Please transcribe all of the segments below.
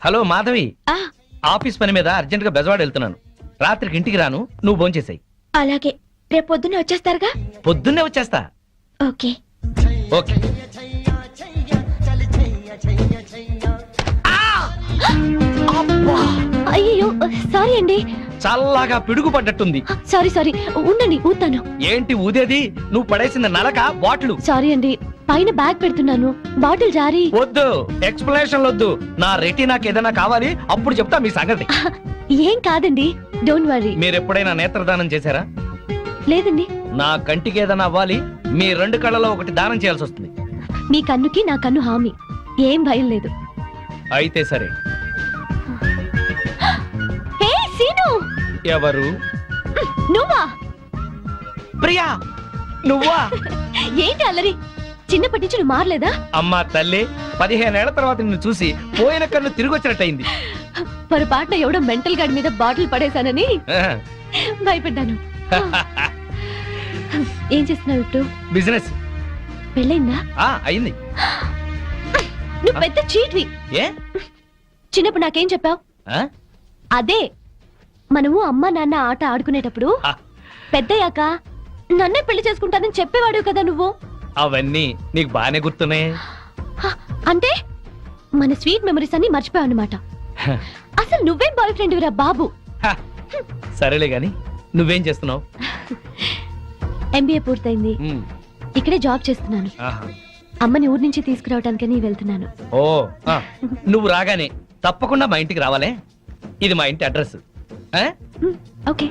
Hello Madhavi, office పని మీద urgent గా బెజవాడ వెళ్తున్నాను. రాత్రికి ఇంటికి రాను, నువ్వు భోంచేసాయి. అలాగే, రేపు పొద్దున్నే వచ్చేస్తారుగా? పొద్దున్నే వచ్చేస్తా. Okay okay. అయ్యో సారీ అండి. చల్లగా పిడుగు పడ్డట్టుంది. సారీ సారీ, ఉండండి ఊతాను. ఏంటి ఊదేది? నువ్వు పడేసిన నలక బాటిల్. సారీ అండి, పైన బ్యాగ్ పెడుతున్నాను, బాటిల్ జారీ. వద్దు, ఎక్స్ప్లెనేషన్ వద్దు. నా రెటీనాకి ఏదైనా కావాలి, అప్పుడు చెప్తా మీ సంగతి. ఏం కాదండి, డోంట్ వరీ. మీరు ఎప్పుడైనా నేత్రదానం చేశారా? లేదండి. నా కంటికి ఏదైనా అవ్వాలి, మీ 2 కళ్ళలో ఒకటి దానం చేయాల్సి వస్తుంది. మీ కన్నుకి నా కన్ను హామీ, ఏం భయం లేదు. అయితే సరే. హే సీను. ఎవరు? నువ్వా? ప్రియా, నువ్వా? ఏంటి అల్లరి? చిన్నప్పటి నుంచి నువ్వు మారలేదా? అమ్మా తల్లి, 15 ఏళ్ల తర్వాత నిన్ను చూసి పోయిన కన్ను తిరిగి వచ్చినట్టయింది. పొరపాటున ఎవడో మెంటల్ గార్డ్ మీద బాటిల్ పడేశానని భయపడ్డాను. ఏం చేస్తున్నావు ఇప్పుడు? బిజినెస్. పెళ్ళైందా? అయింది. నువ్వు పెద్ద చీట్వి. ఏ? చిన్నప్పుడు నాకేం చెప్పావు? అదే, మనము అమ్మ నాన్న ఆట ఆడుకునేటప్పుడు పెద్దయ్యాక నన్నే పెళ్లి చేసుకుంటానని చెప్పేవాడు కదా నువ్వు. అవన్నీ నీకు బానే గుర్తున్నాయి. అంటే మన స్వీట్ మెమరీస్ అన్ని మర్చిపోయావు అన్నమాట. అసలు నువ్వేం బాయ్ ఫ్రెండ్ విరా బాబు. సరేలే గాని, నువ్వేం చేస్తున్నావు? ఎంబీఏ పూర్తయింది, ఇక్కడే జాబ్ చేస్తున్నాను. అమ్మని ఊరి నుంచి తీసుకురావడానికని వెళ్తున్నాను. ఓ, నువ్వు రాగానే తప్పకుండా మా ఇంటికి రావాలే. ఇది మా ఇంటి అడ్రస్. ఓకే.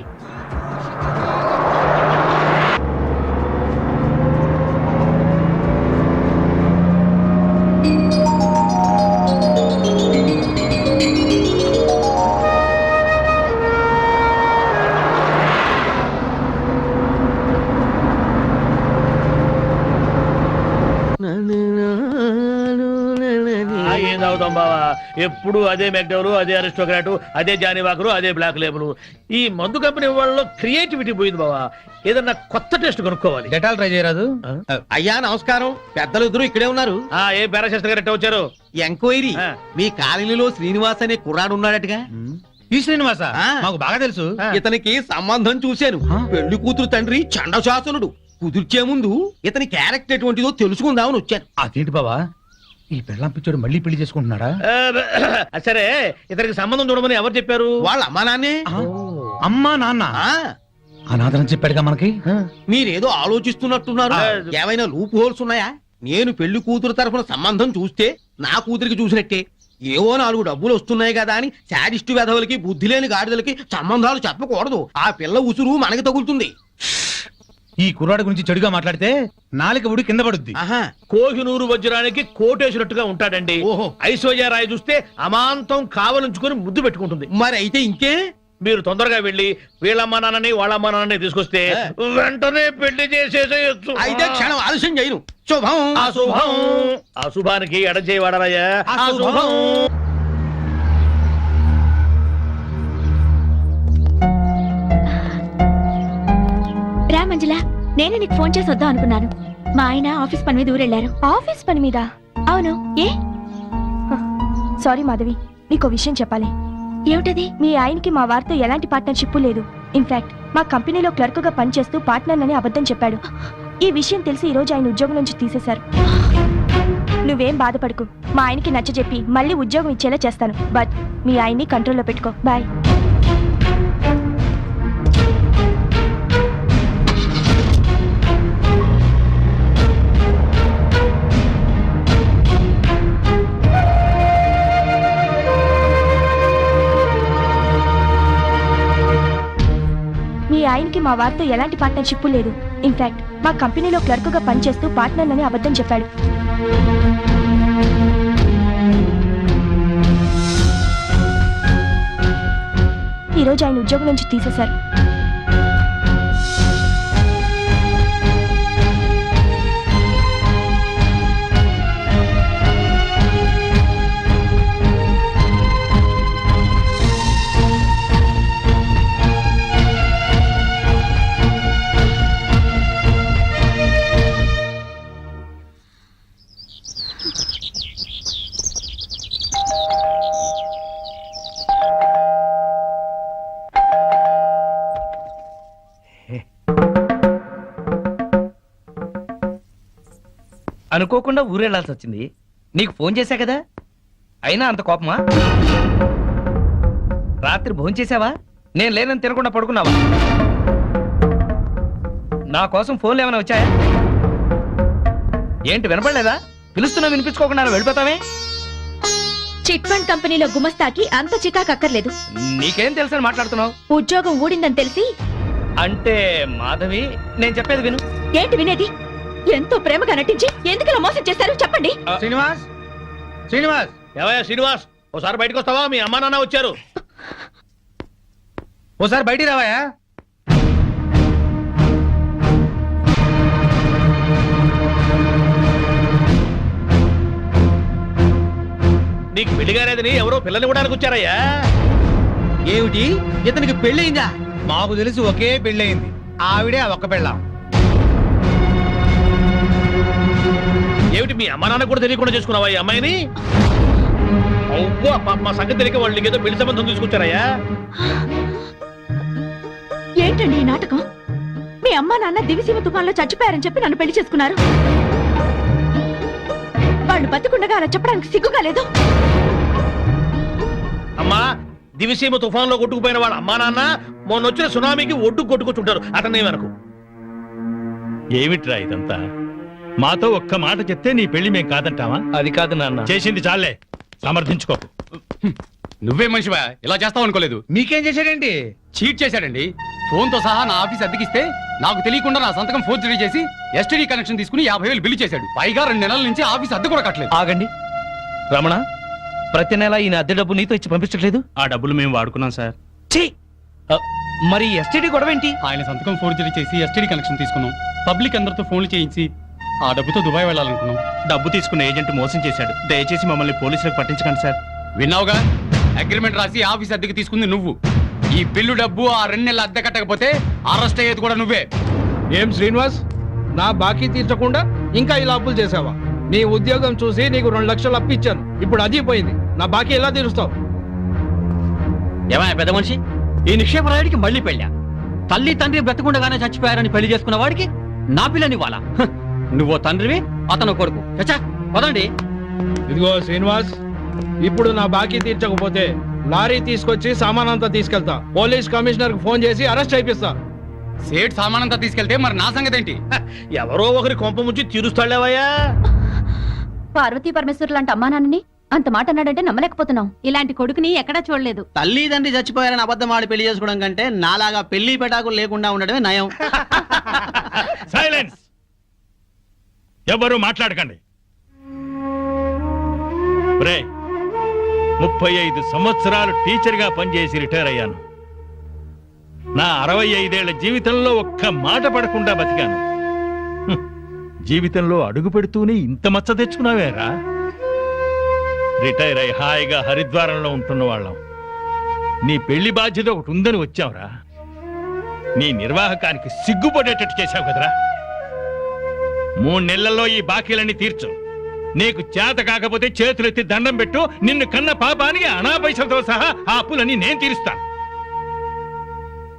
ఏదవుతాం బావా, ఎప్పుడు అదే మెక్డవరు, అదే అరిస్టోక్రాటు, అదే జానీవాకరు, అదే బ్లాక్ లేబుల్. ఈ మందు కంపెనీ వాళ్ళలో క్రియేటివిటీ పోయింది బావా. ఏదన్నా కొత్త టెస్ట్ కొనుక్కోవాలి. డెటాల్ ట్రై చేయరాదు? అయ్యా నమస్కారం, పెద్దలు ఇద్దరు ఇక్కడే ఉన్నారు. ఏ పారాశాస్త్రి గారు ఎట్ట వచ్చారు? ఎంక్వైరీ, మీ కాలనీలో శ్రీనివాస్ అనే కుర్రాడు ఉన్నాడటగా. ఈ శ్రీనివాస మాకు బాగా తెలుసు. ఇతనికి సంబంధం చూశాను. పెళ్లి కూతురు తండ్రి చండశాసనుడు. కుదిర్చే ముందు ఇతని క్యారెక్టర్ ఎటువంటిదో తెలుసుకుందామని వచ్చాను. అదేంటి బావా, ఈ పెళ్ళాం పిచ్చోడు మళ్ళీ పెళ్లి చేసుకుంటున్నాడా? సరే, ఇతనికి సంబంధం చూడమని ఎవరు చెప్పారు? వాళ్ళ అమ్మా నాన్నే. అమ్మా నాన్న అనాథరం చెప్పాడుగా మనకి. మీరేదో ఆలోచిస్తున్నట్టున్నారు. ఏమైనా లూప్ హోల్స్ ఉన్నాయా? నేను పెళ్లి కూతురు తరఫున సంబంధం చూస్తే నా కూతురికి చూసినట్టే. ఏవో 4 డబ్బులు వస్తున్నాయి కదా అని శాడిస్టు వెధవులకి, బుద్ధి లేని గాడిదలకి సంబంధాలు చెప్పకూడదు. ఆ పిల్ల ఉసురు మనకి తగులుతుంది. ఈ కుర్రాడి గురించి చెడుగా మాట్లాడితే నాలుక ఊడి కింద పడుద్ది. కోహినూరు వజ్రానికి కోటేసినట్టుగా ఉంటాడండి. ఐశ్వర్యరాయ్ చూస్తే అమాంతం కావలించుకుని ముద్దు పెట్టుకుంటుంది. మరి అయితే ఇంకే, మీరు తొందరగా వెళ్ళి వీళ్ళమ్మ నాన్నని వాళ్ళమ్మ నాన్నని తీసుకొస్తే వెంటనే పెళ్లి చేసేసేయచ్చు. అయితే క్షణం ఆలస్యం చేయను. శుభం. అశుభం. అశుభానికి ఎడచేయవాడరాయ్యా. అశుభం. రా మంజుల, నేనే నీకు ఫోన్ చేసి వద్దాం అనుకున్నాను. మా ఆయన ఆఫీస్ పని మీద ఊరెళ్ళారు. ఆఫీస్ పని మీద? అవును. ఏ? సారీ మాధవి, నీకో విషయం చెప్పాలి. ఏమిటది? మీ ఆయనకి మా వారితో ఎలాంటి పార్ట్నర్షిప్ లేదు. ఇన్ఫాక్ట్ మా కంపెనీలో క్లర్క్ గా పనిచేస్తూ పార్ట్నర్ అని అబద్ధం చెప్పాడు. ఈ విషయం తెలిసి ఈ రోజు ఆయన ఉద్యోగం నుంచి తీసేశారు. నువ్వేం బాధపడకు, మా ఆయనకి నచ్చజెప్పి మళ్ళీ ఉద్యోగం ఇచ్చేలా చేస్తాను. బట్ మీ ఆయన్ని కంట్రోల్లో పెట్టుకో. బాయ్. ఆయనకి మా వారితో ఎలాంటి పార్ట్నర్షిప్ లేదు. ఇన్ఫాక్ట్ మా కంపెనీలో క్లర్క్ గా పనిచేస్తూ పార్ట్నర్ అని అబద్ధం చెప్పాడు. ఈ రోజు ఆయన ఉద్యోగం నుంచి తీసేశారు. అనుకోకుండా ఊరెళ్ళాల్సి వచ్చింది. నీకు ఫోన్ చేశా కదా, అయినా అంత కోపమా? రాత్రి భోజనం చేసావా? నేను లేనని తినకుండా పడుకున్నావా? నా కోసం ఫోన్లు ఏమైనా వచ్చాయా? ఏంటి వినపడలేదా? పిలుస్తున్నా వినిపించుకోకుండా వెళ్ళిపోతావే. చిట్ ఫండ్ కంపెనీలో గుమస్తాకి అంత చికాకు అక్కర్లేదు. నీకేం తెలుసని మాట్లాడుతున్నావు? ఉద్యోగం ఊడిందని తెలిసి. అంటే మాధవి, నేను చెప్పేది విను. ఏంటి వినేది? ఎంతో ప్రేమగా నటించి ఎందుకు ఇలా మోసం చేశారు చెప్పండి. శ్రీనివాస్, శ్రీనివాస్, ఏవయ్యా శ్రీనివాస్, ఓసారి బయటకు వస్తావా? మీ అమ్మా నాన్న వచ్చారు. ఓసారి బయటికి రావాయా? నీకు పెళ్లి కాలేదని ఎవరో పిల్లని కూడా వచ్చారయ్యా. ఏమిటి, ఇతనికి పెళ్ళయిందా? మాకు తెలిసి ఒకే పెళ్ళయింది, ఆవిడే ఒక్క పెళ్ళాం. ఏమిటి మీ అమ్మా నాన్న కూడా తెలియకుండా చేసుకున్నావా ఈ అమ్మాయిని? అవ్వ మా సంగతి తెలియక వాళ్ళు నీకేదో పెళ్లి సంబంధం తీసుకొచ్చారయ్యా. ఏంటండి ఈ నాటకం? మీ అమ్మా నాన్న దివిసీమ తుఫాన్లో చచ్చిపోయారని చెప్పి నన్ను పెళ్లి చేసుకున్నారు. వాళ్ళు బతికుండగా అలా చెప్పడానికి సిగ్గుగా లేదు. అమ్మా, దివిసీమ తుఫాన్లో కొట్టుకుపోయిన వాళ్ళ అమ్మా నాన్న మొన్న వచ్చిన సునామీకి ఒడ్డు కొట్టుకొచ్చుంటారు. అతనే వరకు ఏమిట్రా ఇదంతా? మాతో ఒక్క మాట చెప్తే నీ పెళ్లి మేం కాదంటావా? అది కాదు నాన్న. చేసింది చాలే, సమర్థించుకోకు. నువ్వే మనిషివా? ఇలా చేస్తావు అనుకోలేదు. మీకేం చేశాడేంటి? చీట్ చేశాడండి. ఫోన్ తో సహా నా ఆఫీస్ అద్దెకిస్తే నాకు తెలియకుండా నా సంతకం ఫోర్జరీ చేసి ఎస్టీడీ కనెక్షన్ తీసుకుని 50,000 బిల్లు చేశాడు. పైగా 2 నెలల నుంచి ఆఫీస్ అద్దె కూడా కట్టలేదు. ఆగండి రమణ, ప్రతి నెల ఈయన అద్దె డబ్బు నీతో ఇచ్చి పంపించట్లేదు? ఆ డబ్బులు మేము వాడుకున్నాం సార్. ఛీ! మరి ఎస్టీడీ గొడవ ఏంటి? ఆయన సంతకం ఫోర్జరీ చేసి ఎస్టీడీ కనెక్షన్ తీసుకున్నాం. పబ్లిక్ అందరితో ఫోన్లు చేయించి ఆ డబ్బుతో దుబాయ్ వెళ్ళాలనుకున్నాం. డబ్బు తీసుకున్న ఏజెంట్ మోసం చేశాడు. దయచేసి మమ్మల్ని పోలీసులకు పట్టించకండి సార్. విన్నావుగా, అగ్రిమెంట్ రాసి ఆఫీస్ అద్దెకి తీసుకుంది నువ్వు. ఈ బిల్లు డబ్బు ఆ 2 నెలల అద్దె కట్టకపోతే అరెస్ట్ అయ్యేది కూడా నువ్వే. ఏం శ్రీనివాస్, నా బాకీ తీర్చకుండా ఇంకా ఇలా అప్పులు చేసావా? నీ ఉద్యోగం చూసి నీకు 2 లక్షలు అప్పిచ్చాను, ఇప్పుడు అది పోయింది. నా బాకీ ఎలా తీరుస్తావు? ఏమైనా పెద్ద మనిషి, ఈ నిక్షేపరాయుడికి మళ్ళీ పెళ్ళా? తల్లి తండ్రి బ్రతకుండగానే చచ్చిపోయారని పెళ్లి చేసుకున్న వాడికి నా పిల్లని ఇవ్వాలా? నువ్వో తండ్రివి, అతను కొడుకు. చచ్చా పదండి. ఇదిగో శ్రీనివాస్, ఇప్పుడు నా బాకీ తీర్చకపోతే లారీ తీసుకొచ్చి సామానంతా తీసుకెళ్తా. పోలీస్ కమిషనర్ కు ఫోన్ చేసి అరెస్ట్ అయిపిస్తా. సేట్ సామానంతా తీసుకెళ్తే మరి నా సంగతి ఏంటి? ఎవరో ఒకరి కొంప ముంచి తీరుస్తాడేవయ్యా. పార్వతీ పరమేశ్వరు లాంటి అమ్మా నాన్నని అంత మాట అన్నాడంటే నమ్మలేకపోతున్నాం. ఇలాంటి కొడుకుని ఎక్కడా చూడలేదు. తల్లి తండ్రి చచ్చిపోయారని అబద్ధం ఆడి పెళ్లి చేసుకోవడం కంటే నాలాగా పెళ్లి పెటాకులు లేకుండా ఉండడమే నయం. సైలెన్స్! ఎవరు మాట్లాడకండి. 35 సంవత్సరాలు టీచర్గా పనిచేసి రిటైర్ అయ్యాను. నా 65 ఏళ్ల జీవితంలో ఒక్క మాట పడకుండా బతికాను. జీవితంలో అడుగు పెడుతూనే ఇంత మచ్చ తెచ్చుకున్నావేరా? రిటైర్ అయి హాయిగా హరిద్వారంలో ఉంటున్న వాళ్ళం. నీ పెళ్లి బాధ్యత ఒకటి ఉందని వచ్చావురా. నీ నిర్వాహకానికి సిగ్గుపడేటట్టు చేశావు కదరా. 3 నెలల్లో ఈ బాకీలన్నీ తీర్చు. నీకు చేత కాకపోతే చేతులెత్తి దండం పెట్టు. నిన్ను కన్న పాపానికి అనాపైసలతో సహా ఆ అప్పులన్నీ నేను తీరుస్తాను.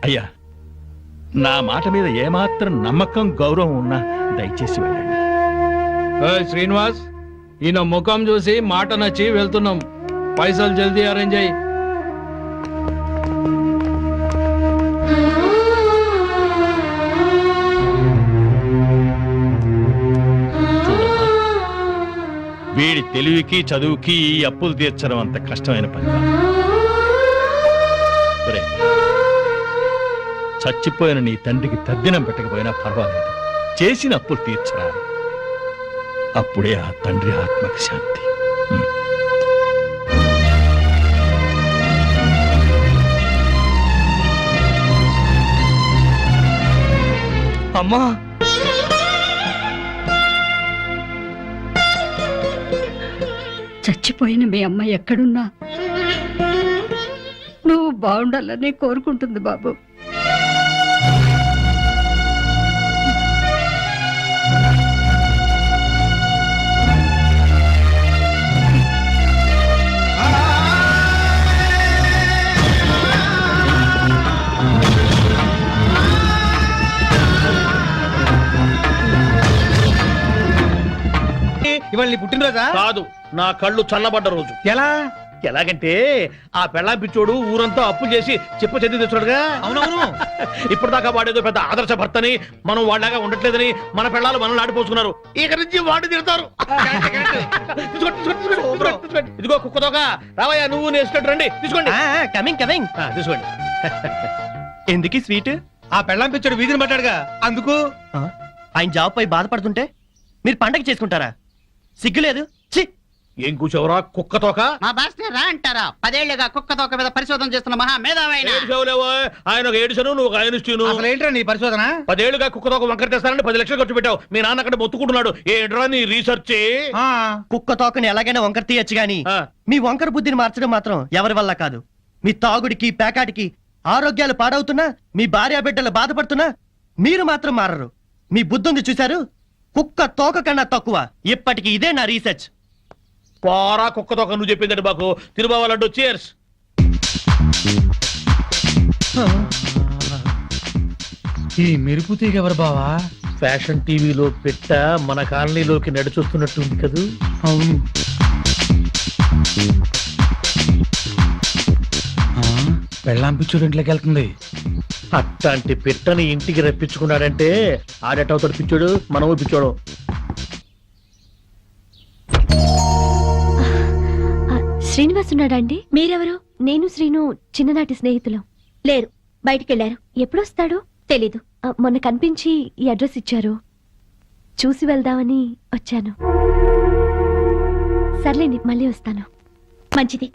అయ్యా, నా మాట మీద ఏమాత్రం నమ్మకం గౌరవం ఉన్నా దయచేసి వెళ్ళండి. ఏయ్ శ్రీనివాస్, ఈయన ముఖం చూసి మాట నచ్చి వెళ్తున్నాం. పైసలు జల్దీ అరేంజ్ అయ్యి. వీడి తెలివికి చదువుకి ఈ అప్పులు తీర్చడం అంత కష్టమైన పని కాదు. ఒరేయ్, చచ్చిపోయిన నీ తండ్రికి తద్దినం పెట్టకపోయినా పర్వాలేదు, చేసిన అప్పులు తీర్చరా. అప్పుడే ఆ తండ్రి ఆత్మకి శాంతి. అమ్మా, చచ్చిపోయిన మీ అమ్మ ఎక్కడున్నా నువ్వు బాగుండాలని కోరుకుంటుంది బాబు. ఇవాళ నీ పుట్టినరోజా? కాదు, నా కళ్ళు చల్లబడ్డ రోజు. ఎలా? ఎలాగంటే ఆ పెళ్ళాం పిచ్చోడు ఊరంతా అప్పులు చేసి చెప్ప చెంది తెచ్చాడుగా. అవునవును. ఇప్పటిదాకా వాడేదో పెద్ద ఆదర్శ భర్తని, మనం వాళ్ళగా ఉండట్లేదని మన పెళ్ళాలు మనల్ని ఆడిపోసుకున్నారు. ఇక నుంచి వాడు తిడతారు. ఇదిగో కుక్కతోక, రావయ్యా నువ్వు నేర్చుకుంటు రండి, తీసుకోండి. Coming coming. తీసుకోండి. ఎందుకు స్వీట్? ఆ పెళ్ళాం పిచ్చాడు వీధిని పట్టాడుగా, అందుకు. ఆయన జాబ్ పై బాధపడుతుంటే మీరు పండగ చేసుకుంటారా? సిగ్గులేదు. ఛీ! ఏం కూర్చోవరా కుక్కతోక? మా బాస్ రా అంటారా? 10 ఏళ్లుగా కుక్క తోక మీద పరిశోధన చేస్తున్న మహా మేధావైన ఏడుచావులేవో, ఆయన ఒక ఏడుచను, నువ్వు ఒక ఆయనిస్తూను. అసలు ఏంట్రా నీ పరిశోధన? 10 ఏళ్లుగా కుక్కతోక వంకర తెస్తానని 10 లక్షలు ఖర్చు పెట్టావు. మీ నాన్న అక్కడ మొత్తుకుంటున్నాడు. ఏంట్రా నీ రీసెర్చ్? కుక్క తోకని ఎలాగైనా వంకర తీయచ్చు గాని ఆ. మీ వంకర బుద్ధిని మార్చడం మాత్రం ఎవరి వల్ల కాదు. మీ తాగుడికి పేకాటికి ఆరోగ్యాలు పాడవుతున్నా, మీ భార్య బిడ్డలు బాధపడుతున్నా మీరు మాత్రం మారరు. మీ బుద్ధుంది చూశారు? కుక్క తోక కన్నా తక్కువ. ఇప్పటికి ఇదే నా రీసెర్చ్. పోరా కుక్కతోక, నువ్వు చెప్పిందండి బాకు. తిరుబావాలంటూ చేర్స్. ఈ మెరుపు తీగ ఎవరు బావా? ఫ్యాషన్ టీవీలో పెట్ట మన కాలనీలోకి నడిచొస్తున్నట్టుంది కదూ. అవును. పెళ్ళాం పిచ్చుడు ఇంట్లోకి వెళ్తుంది. అట్లాంటి పెట్టని ఇంటికి రప్పించుకున్నాడంటే ఆడేటవుతాడు పిచ్చోడు, మనము పిచ్చోడు. శ్రీనివాస్ ఉన్నాడండి? మీరెవరు? నేను శ్రీను చిన్ననాటి స్నేహితులు. లేరు, బయటికెళ్లారు. ఎప్పుడొస్తాడో తెలీదు. మొన్న కనిపించి ఈ అడ్రస్ ఇచ్చారు, చూసి వెళ్దామని వచ్చాను. సర్లేండి, మళ్ళీ వస్తాను. మంచిది.